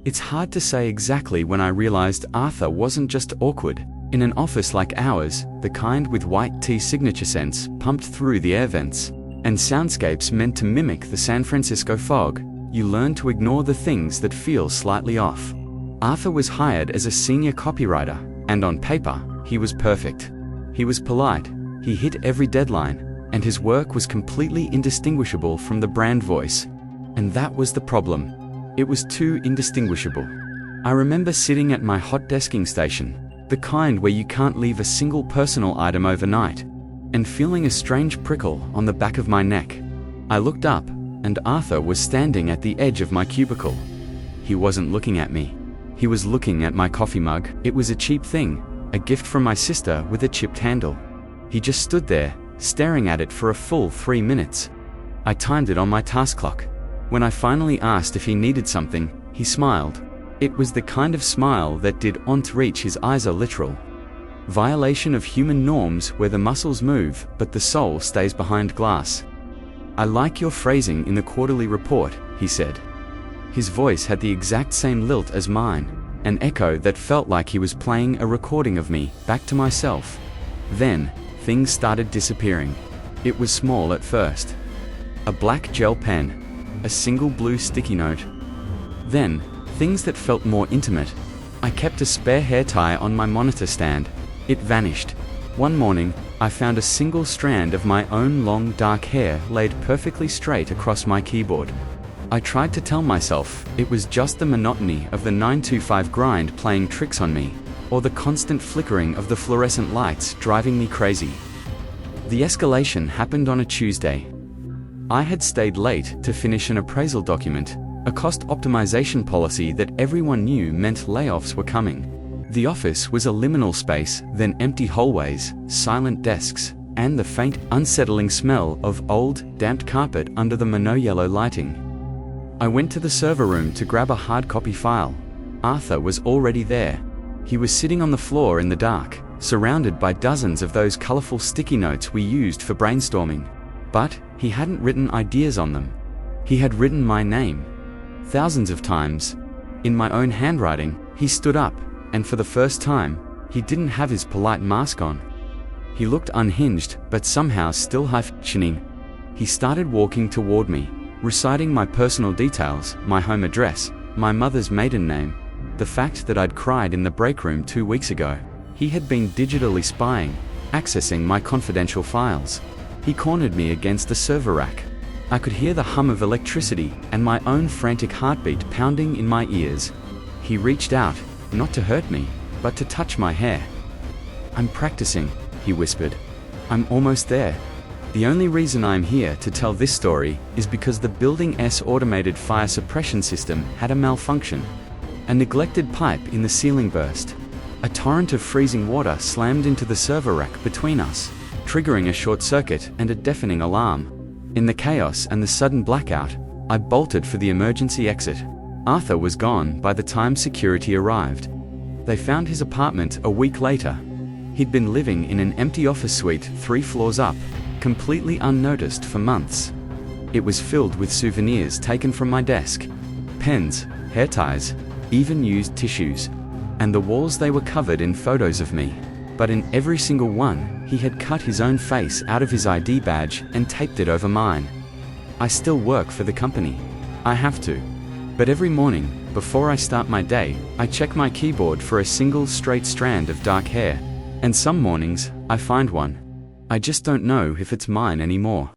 It's hard to say exactly when I realized Arthur wasn't just awkward. In an office like ours, the kind with white tea signature scents pumped through the air vents, and soundscapes meant to mimic the San Francisco fog, you learn to ignore the things that feel slightly off. Arthur was hired as a senior copywriter, and on paper, he was perfect. He was polite, he hit every deadline, and his work was completely indistinguishable from the brand voice. And that was the problem. It was too indistinguishable. I remember sitting at my hot desking station, the kind where you can't leave a single personal item overnight, and feeling a strange prickle on the back of my neck. I looked up, and Arthur was standing at the edge of my cubicle. He wasn't looking at me. He was looking at my coffee mug. It was a cheap thing, a gift from my sister with a chipped handle. He just stood there, staring at it for a full 3 minutes. I timed it on my task clock. When I finally asked if he needed something, he smiled. It was the kind of smile that didn't reach his eyes are literal. Violation of human norms where the muscles move, but the soul stays behind glass. I like your phrasing in the quarterly report, he said. His voice had the exact same lilt as mine, an echo that felt like he was playing a recording of me back to myself. Then, things started disappearing. It was small at first. A black gel pen, a single blue sticky note. Then, things that felt more intimate. I kept a spare hair tie on my monitor stand. It vanished. One morning, I found a single strand of my own long dark hair laid perfectly straight across my keyboard. I tried to tell myself it was just the monotony of the 9-to-5 grind playing tricks on me, or the constant flickering of the fluorescent lights driving me crazy. The escalation happened on a Tuesday. I had stayed late to finish an appraisal document, a cost optimization policy that everyone knew meant layoffs were coming. The office was a liminal space, then empty hallways, silent desks, and the faint, unsettling smell of old, damped carpet under the mono-yellow lighting. I went to the server room to grab a hard copy file. Arthur was already there. He was sitting on the floor in the dark, surrounded by dozens of those colorful sticky notes we used for brainstorming. But he hadn't written ideas on them. He had written my name. Thousands of times. In my own handwriting. He stood up, and for the first time, he didn't have his polite mask on. He looked unhinged, but somehow still high-functioning. He started walking toward me, reciting my personal details, my home address, my mother's maiden name, the fact that I'd cried in the break room 2 weeks ago. He had been digitally spying, accessing my confidential files. He cornered me against the server rack. I could hear the hum of electricity and my own frantic heartbeat pounding in my ears. He reached out, not to hurt me, but to touch my hair. "I'm practicing," he whispered. "I'm almost there. The only reason I'm here to tell this story is because the building's automated fire suppression system had a malfunction. A neglected pipe in the ceiling burst. A torrent of freezing water slammed into the server rack between us, triggering a short circuit and a deafening alarm. In the chaos and the sudden blackout, I bolted for the emergency exit. Arthur was gone by the time security arrived. They found his apartment a week later. He'd been living in an empty office suite 3 floors up, completely unnoticed for months. It was filled with souvenirs taken from my desk. Pens, hair ties, even used tissues. And the walls they were covered in photos of me. But in every single one, he had cut his own face out of his ID badge and taped it over mine. I still work for the company. I have to. But every morning, before I start my day, I check my keyboard for a single straight strand of dark hair. And some mornings, I find one. I just don't know if it's mine anymore.